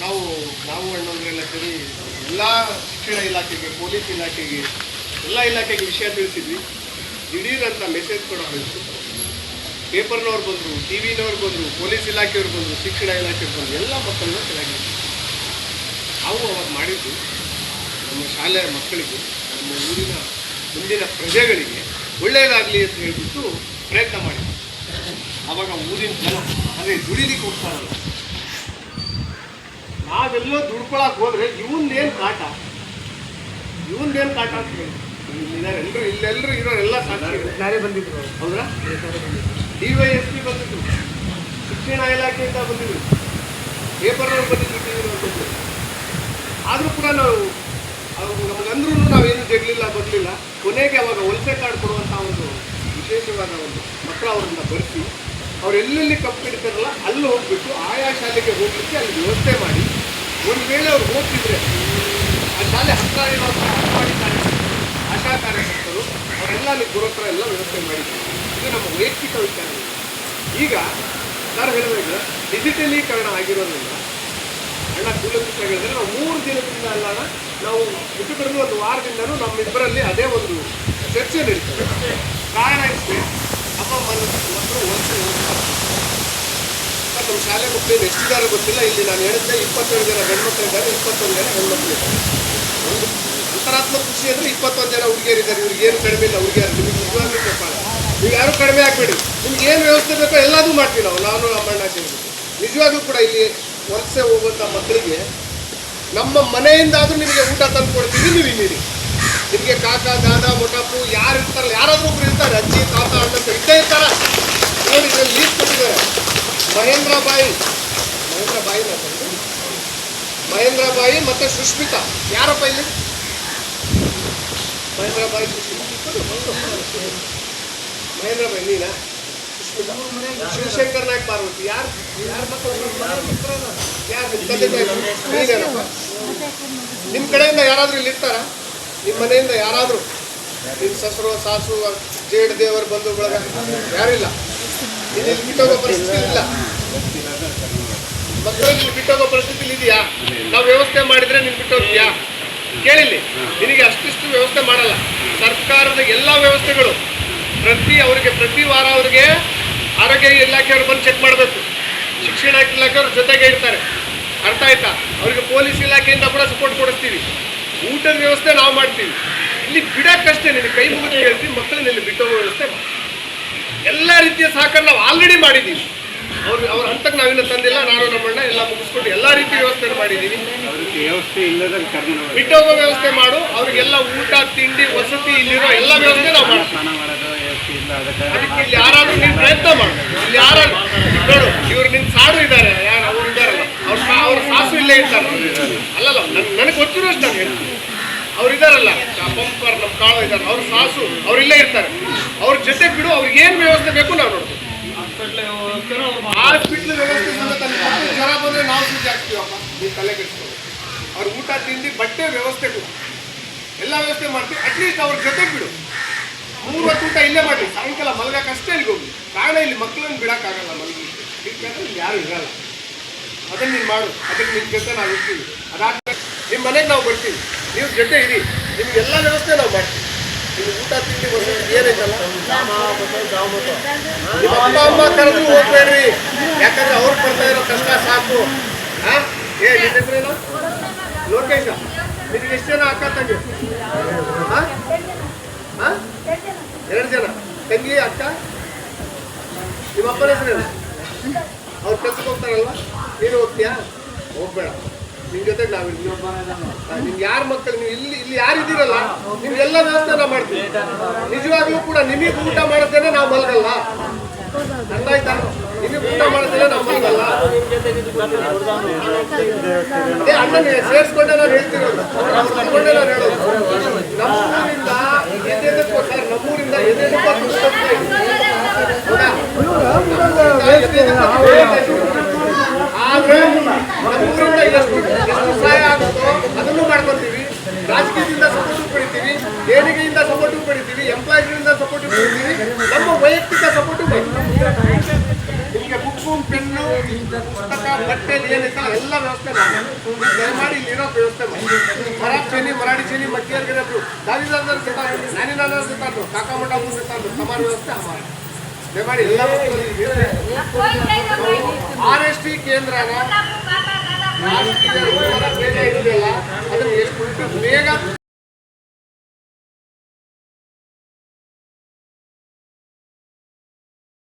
ನಾವು ನಾವು ಅಣ್ಣಂದ್ರೆಲ್ಲ ಸೇರಿ ಎಲ್ಲ ಶಿಕ್ಷಣ ಇಲಾಖೆಗೆ, ಪೊಲೀಸ್ ಇಲಾಖೆಗೆ, ಎಲ್ಲ ಇಲಾಖೆಗೆ ವಿಷಯ ತಿಳಿಸಿದ್ವಿ. ದಿಢೀರಂತ ಮೆಸೇಜ್ ಕೂಡ ಹೋಯಿತು. ಪೇಪರ್ನವ್ರು ಬಂದರು, ಟಿ ವಿನವ್ರು ಬಂದರು, ಪೊಲೀಸ್ ಇಲಾಖೆಯವ್ರು ಬಂದರು, ಶಿಕ್ಷಣ ಇಲಾಖೆಯವ್ರು ಬಂದರು, ಎಲ್ಲ ಮಕ್ಕಳನ್ನ ಚೆನ್ನಾಗಿದೆ. ನಾವು ಅವಾಗ ಮಾಡಿದ್ದು ನಮ್ಮ ಶಾಲೆಯ ಮಕ್ಕಳಿಗೆ, ನಮ್ಮ ಊರಿನ ಮುಂದಿನ ಪ್ರಜೆಗಳಿಗೆ ಒಳ್ಳೆಯದಾಗಲಿ ಅಂತ ಹೇಳಿಬಿಟ್ಟು ಪ್ರಯತ್ನ ಮಾಡಿದ್ವಿ. ಆವಾಗ ಊರಿನ ಜನ ಅದೇ ದುಡಿಲಿಕ್ಕೆ ಹೋಗ್ತಾರಲ್ಲ, ನಾವೆಲ್ಲೋ ದುಡ್ಕೊಳಕ್ಕೆ ಹೋದ್ರೆ ಇವನ್ನೇನು ಕಾಟ ಅಂತ ಹೇಳಿ ಇಲ್ಲಿದ್ದಾರೆ ಇಲ್ಲೆಲ್ಲರೂ ಇರೋರೆಲ್ಲ ಸಾಕ್ಷಿ ಬಂದಿದ್ರು. ಹೌದಾ? DYSP ಬಂದಿದ್ರು, ಶಿಕ್ಷಣ ಇಲಾಖೆಯಿಂದ ಬಂದಿದ್ರು, ಪೇಪರ್ನವ್ರು ಬಂದಿದ್ರು, ಟಿವಿನವ್ರು. ಆದರೂ ಕೂಡ ನಾವು ನಮಗಂದ್ರೂ ನಾವೇನು ಜಗಲಿಲ್ಲ, ಬರಲಿಲ್ಲ. ಕೊನೆಗೆ ಅವಾಗ ವಲಸೆ ಕಾರ್ಡ್ ಕೊಡುವಂಥ ಒಂದು ವಿಶೇಷವಾದ ಒಂದು ಮಕ್ಕಳು ಅವರನ್ನು ಬರೆಸಿ ಅವ್ರು ಎಲ್ಲೆಲ್ಲಿ ಕಪ್ಪು ಹಿಡಿತಾರಲ್ಲ ಅಲ್ಲಿ ಹೋಗ್ಬಿಟ್ಟು ಆಯಾ ಶಾಲೆಗೆ ಹೋಗ್ಲಿಕ್ಕೆ ಅಲ್ಲಿ ವ್ಯವಸ್ಥೆ ಮಾಡಿ, ಒಂದು ವೇಳೆ ಅವ್ರು ಹೋಗ್ತಿದ್ರೆ ಆ ಶಾಲೆ ಹತ್ತಿರ ಇರೋ ಅಂಗನವಾಡಿ ಆಶಾ ಕಾರ್ಯಕರ್ತರು ಅವರೆಲ್ಲ ಅಲ್ಲಿ ಗುರುತರ ಎಲ್ಲ ವ್ಯವಸ್ಥೆ ಮಾಡಿದ್ದಾರೆ. ಇದು ನಮ್ಮ ವೈಯಕ್ತಿಕ ವಿಚಾರ. ಈಗ ಸರ್ ಹೇಳಿದಾಗ ಡಿಜಿಟಲೀಕರಣ ಆಗಿರೋದ್ರಿಂದ ಅಣ್ಣ ಕೂಲಂಕುಷ ಹೇಳಿದ್ರೆ ನಾವು 3 ದಿನದಿಂದ ಅಲ್ಲ, ನಾವು ಹೆಚ್ಚು ಕಡಿಮೆ ಒಂದು ವಾರದಿಂದನೂ ನಮ್ಮಿಬ್ಬರಲ್ಲಿ ಅದೇ ಒಂದು ಚರ್ಚೆ ನಡೀತದೆ. ಕಾರಣ ಇಷ್ಟೇ, ಅಮ್ಮ ಮಕ್ಕಳು ವಲಸೆ ಹೋಗ್ತಾರೆ. ನಮ್ಮ ಶಾಲೆ ಮಕ್ಕಳೇನು ಎಷ್ಟಿದ್ದಾರೆ ಗೊತ್ತಿಲ್ಲ. ಇಲ್ಲಿ ನಾನು ಹೇಳಿದ್ದೆ 27 ಜನ ಗಂಡ್ಮಕ್ಳಿದ್ದಾರೆ, 21 ಜನ ಹೆಣ್ಮಕ್ಳಿದ್ದಾರೆ. ಒಂದು ಅಂತರಾತ್ಮಕ ಖುಷಿ ಅಂದರೆ 21 ಜನ ಹುಡುಗಿಯರಿದ್ದಾರೆ. ಇವ್ರಿಗೆ ಏನು ಕಡಿಮೆ ಇಲ್ಲ ಹುಡುಗಿಯರು. ನಿಮಗೆ ನಿಜವಾಗ್ಲೂ ಗೊತ್ತಾಗ, ನೀವು ಯಾರು ಕಡಿಮೆ ಆಗಬೇಡಿ. ನಿಮ್ಗೆ ಏನು ವ್ಯವಸ್ಥೆ ಬೇಕೋ ಎಲ್ಲದೂ ಮಾಡ್ತೀವಿ ನಾನು ನಮ್ಮಣ್ಣ ಸೇರಿಬಿಟ್ಟು. ನಿಜವಾಗ್ಲೂ ಕೂಡ ಇಲ್ಲಿ ವಲಸೆ ಹೋಗುವಂಥ ಮಕ್ಕಳಿಗೆ ನಮ್ಮ ಮನೆಯಿಂದಾದರೂ ನಿಮಗೆ ಊಟ ತಂದು ಕೊಡ್ತೀವಿ, ನೀವು ಇನ್ನಿರಿ. ನಿಮಗೆ ಕಾಕ, ದಾದ, ಮೊಟಪ್ಪು ಯಾರು ಇರ್ತಾರಲ್ಲ, ಯಾರಾದರೂ ಒಬ್ರು ಇರ್ತಾರೆ, ಅಜ್ಜಿ, ತಾತ, ಅಣ್ಣ ಅಂತ ಇದ್ದೇ ಇರ್ತಾರ. ನೋಡಿ ಇದರಲ್ಲಿ ಲೀಸ್ಟ್ ಕೊಟ್ಟಿದ್ದಾರೆ. ಮಹೇಂದ್ರ ಬಾಯಿ ಮತ್ತು ಸುಷ್ಮಿತಾ. ಯಾರಪ್ಪ ಇಲ್ಲಿ? ಮಹೇಂದ್ರ ಬಾಯಿ, ಮಹೇಂದ್ರ ಬಾಯಿ ನೀನಾ? ಸುಷ್ಮಿತಾ, ಶಿವಶಂಕರ್ ನಾಯಕ್ ಪಾರ್ವತಿ. ಯಾರು ಮಕ್ಕಳು? ಯಾರು ತಂದೆ ತಾಯಿ? ನೀನೇನಪ್ಪ? ನಿಮ್ಮ ಕಡೆಯಿಂದ ಯಾರಾದರೂ ಇಲ್ಲಿ ಇರ್ತಾರ? ನಿಮ್ಮ ಮನೆಯಿಂದ ಯಾರಾದರೂ ನಿಮ್ಮ ಸಸರು, ಸಾಸು, ಜೇಡ್ ದೇವರು, ಬಂಧು ಬಳಗ ಯಾರಿಲ್ಲ? ಇಲ್ಲಿ ಬಿಟ್ಟೋಗೋ ಪರಿಸ್ಥಿತಿ ಇಲ್ಲ. ಮಕ್ಕಳಿಗೆ ಬಿಟ್ಟೋಗೋ ಪರಿಸ್ಥಿತಿ ಇದೆಯಾ? ನಾವು ವ್ಯವಸ್ಥೆ ಮಾಡಿದ್ರೆ ನೀನು ಬಿಟ್ಟೋಗ್ತೀಯಾ? ಕೇಳಿಲ್ಲಿ, ನಿನಗೆ ಅಷ್ಟಿಷ್ಟು ವ್ಯವಸ್ಥೆ ಮಾಡಲ್ಲ. ಸರ್ಕಾರದ ಎಲ್ಲ ವ್ಯವಸ್ಥೆಗಳು ಪ್ರತಿ ವಾರ ಅವರಿಗೆ ಆರೋಗ್ಯ ಇಲಾಖೆಯವರು ಬಂದು ಚೆಕ್ ಮಾಡಬೇಕು. ಶಿಕ್ಷಣ ಇಲಾಖೆಯವ್ರ ಜೊತೆಗೆ ಇರ್ತಾರೆ. ಅರ್ಥ ಆಯ್ತಾ? ಅವರಿಗೆ ಪೊಲೀಸ್ ಇಲಾಖೆಯಿಂದ ಕೂಡ ಸಪೋರ್ಟ್ ಕೊಡಿಸ್ತೀವಿ. ಊಟದ ವ್ಯವಸ್ಥೆ ನಾವು ಮಾಡ್ತೀವಿ. ಇಲ್ಲಿ ಬಿಡಕ್ಕಷ್ಟೇ, ನಿನಗೆ ಕೈ ಮುಗಿದು ಹೇಳ್ತೀವಿ, ಮಕ್ಕಳನ್ನ ಇಲ್ಲಿ ಬಿಟ್ಟೋಗೋ ವ್ಯವಸ್ಥೆ ಮಾಡಿ. ಎಲ್ಲ ರೀತಿಯ ಸಹಕಾರ ನಾವು ಆಲ್ರೆಡಿ ಮಾಡಿದ್ದೀವಿ. ಅವ್ರ ಹಂತಕ್ಕೆ ನಾವಿನ್ನೂ ತಂದಿಲ್ಲ. ನಾನು ನಮ್ಮಣ್ಣ ಎಲ್ಲ ಮುಗಿಸ್ಕೊಂಡು ಎಲ್ಲ ರೀತಿ ವ್ಯವಸ್ಥೆ ಮಾಡಿದ್ದೀವಿ. ಬಿಟ್ಟೋಗೋ ವ್ಯವಸ್ಥೆ ಮಾಡು. ಅವ್ರಿಗೆಲ್ಲ ಊಟ, ತಿಂಡಿ, ವಸತಿ, ಇಲ್ಲಿರೋ ಎಲ್ಲ ವ್ಯವಸ್ಥೆ ನಾವು ಮಾಡ್ತೀವಿ. ಅದಕ್ಕೆ ಇಲ್ಲಿ ಯಾರಾದ್ರೂ ನೀನು ಪ್ರಯತ್ನ ಮಾಡು. ಇಲ್ಲಿ ಯಾರು ನೋಡು, ಇವ್ರು ನಿನ್ನ ಸಾಡು ಇದ್ದಾರೆ, ಯಾರು ಅವ್ರು ಇದ್ದಾರಲ್ಲ, ಅವ್ರ ಸಾಸು ಇಲ್ಲೇ ಇರ್ತಾರೆ. ಅಲ್ಲಲ್ಲ, ನನಗೆ ಗೊತ್ತಿರೋಷ್ಟು ನಾನು ಹೇಳ್ತೀನಿ. ಅವ್ರು ಇದ್ದಾರಲ್ಲ, ಪಂಪರ್, ನಮ್ಮ ಕಾಳು ಇದ್ದಾರೆ, ಅವ್ರ ಸಾಸು ಅವ್ರಿಲ್ಲೇ ಇರ್ತಾರೆ. ಅವ್ರ ಜೊತೆ ಬಿಡು. ಅವ್ರಿಗೆ ಏನು ವ್ಯವಸ್ಥೆ ಬೇಕು ನಾವು ನೋಡ್ತೀವಿ. ಹಾಸ್ಪಿಟ್ಲ್ ವ್ಯವಸ್ಥೆ ಜ್ವರ ಬಂದರೆ ನಾವು ಸೂಚಿ ಹಾಕ್ತೀವಪ್ಪ, ನೀವು ತಲೆ ಕೆಡಿಸ್ಕೊಂಡು. ಅವ್ರ ಊಟ, ತಿಂಡಿ, ಬಟ್ಟೆ ವ್ಯವಸ್ಥೆ ಕೂಡ ಎಲ್ಲ ವ್ಯವಸ್ಥೆ ಮಾಡ್ತೀವಿ. ಅಟ್ಲೀಸ್ಟ್ ಅವ್ರ ಜೊತೆಗೆ ಬಿಡು. 3 ಹೊತ್ತು ಊಟ ಇಲ್ಲೇ ಮಾಡಿ, ಸಾಯಂಕಾಲ ಮಲಗಕ್ಕಷ್ಟೇ ಇಲ್ಲಿಗೆ ಹೋಗಿ. ಕಾರಣ ಇಲ್ಲಿ ಮಕ್ಕಳನ್ನು ಬಿಡೋಕ್ಕಾಗಲ್ಲ, ಮಲಗಲಿಕ್ಕೆ. ಯಾಕಂದ್ರೆ ಇಲ್ಲಿ ಯಾರು ಇರಲ್ಲ. ಅದನ್ನು ನೀನು ಮಾಡು. ಅದಕ್ಕೆ ನಿಮ್ಮ ಜೊತೆ ನಾವು ಇರ್ತೀವಿ. ಅದಾದ್ಮೇಲೆ ನಿಮ್ಮ ಮನೆಗೆ ನಾವು ಬರ್ತೀವಿ, ನೀವು ಜೊತೆ ಇರಿ. ನಿಮಗೆಲ್ಲ ವ್ಯವಸ್ಥೆ ನಾವು ಮಾಡ್ತೀವಿ. ನಿಮ್ಗೆ ಊಟ, ತಿಂಡಿ, ವಸತಿ ಏನೈತಲ್ಲ, ನಿಮ್ಮ ಅಪ್ಪ ಅಮ್ಮ ಕರೆದು ಹೋಗ್ಬೇಡ್ರಿ. ಯಾಕಂದ್ರೆ ಅವ್ರು ಬರ್ತಾ ಇರೋ ಕಷ್ಟ ಸಾಕು. ನಿನ್ನ ಹೆಸರೇನು? ಲೋಕೇಶ. ನಿಮಗೆ ಎಷ್ಟು ಜನ ಅಕ್ಕ ತಂಗಿ? 2 ಜನ ತಂಗಿ, ಅಕ್ಕ. ನಿಮ್ಮ ಅಪ್ಪನ ಹೆಸರೇನು? ಅವ್ರು ಕೆಲ್ಸಕ್ಕೆ ಹೋಗ್ತಾರಲ್ವ, ನೀನು ಹೋಗ್ತೀಯಾ? ಹೋಗ್ಬೇಡ, ನಿಮ್ ಜೊತೆಗೆ ನಾವು ನಿಮ್ಗೆ ಯಾರ ಮಕ್ಕಳು ನೀವು ಇಲ್ಲಿ ಯಾರಿದ್ದೀರಲ್ಲ, ನಿಮ್ಗೆಲ್ಲ ವ್ಯವಸ್ಥೆ ನಾವು ಮಾಡ್ತೀವಿ. ನಿಜವಾಗ್ಲೂ ಕೂಡ ನಿಮಗೆ ಊಟ ಮಾಡೋದೇನೆ ನಾವು ಮಲಗಲ್ಲ. ಅರ್ಥ ಆಯ್ತಾ? ನಿಮಗೆ ಊಟ ಮಾಡೋದೇನೆ ನಾವು ಮಲಗಲ್ಲ. ಅದೇ ಅಣ್ಣನ ಸೇರಿಸ್ಕೊಂಡೆ ನಾನು ಹೇಳ್ತಿರೋದು, ಸೇರಿಸ್ಕೊಂಡೆ ನಾನು ಹೇಳೋದು. ನಮ್ಮೂರಿಂದ ಆದ್ರೆ ನಮ್ಮೂರಿಂದ ಎಷ್ಟು ಸಹಾಯ ಆಗುತ್ತೋ ಅದನ್ನು ಮಾಡ್ಕೊತೀವಿ. ರಾಜಕೀಯದಿಂದ ಸಪೋರ್ಟು ಪಡಿತೀವಿ, ದೇಣಿಗೆಯಿಂದ ಸಪೋರ್ಟು ಪಡಿತೀವಿ, ಎಂಪ್ಲಾಯ್ಗಳಿಂದ ಸಪೋರ್ಟು ಪಡಿತೀವಿ, ನಮ್ಮ ವೈಯಕ್ತಿಕ ಸಪೋರ್ಟು ಪಡಿತೀವಿ. ನಿಮಗೆ ಬುಕ್ಕು, ಪೆನ್ನು, ಪುಸ್ತಕ ಬಟ್ಟೆ ಏನಿಲ್ಲ ಎಲ್ಲ ವ್ಯವಸ್ಥೆ ದಯಮಾಡಿ ಇಲ್ಲಿರೋ ವ್ಯವಸ್ಥೆ ಮಾಡಿ ಮರಾಠ ಸೇನಿ ಮರಾಠಿ ಸೇನಿ ಮಟ್ಟಿಯರ್ಗೆ दादीदार देतात नानीदार देतात काका मोठा मुलं देतात समाज व्यवस्था हमारा दयमाಡಿ ಎಲ್ಲ RST ಕೇಂದ್ರನ ರಾಷ್ಟ್ರೀಯ ಬೇಗ ಇದೆಯಲ್ಲ ಅದನ್ನು ಎಷ್ಟು ಬೇಗ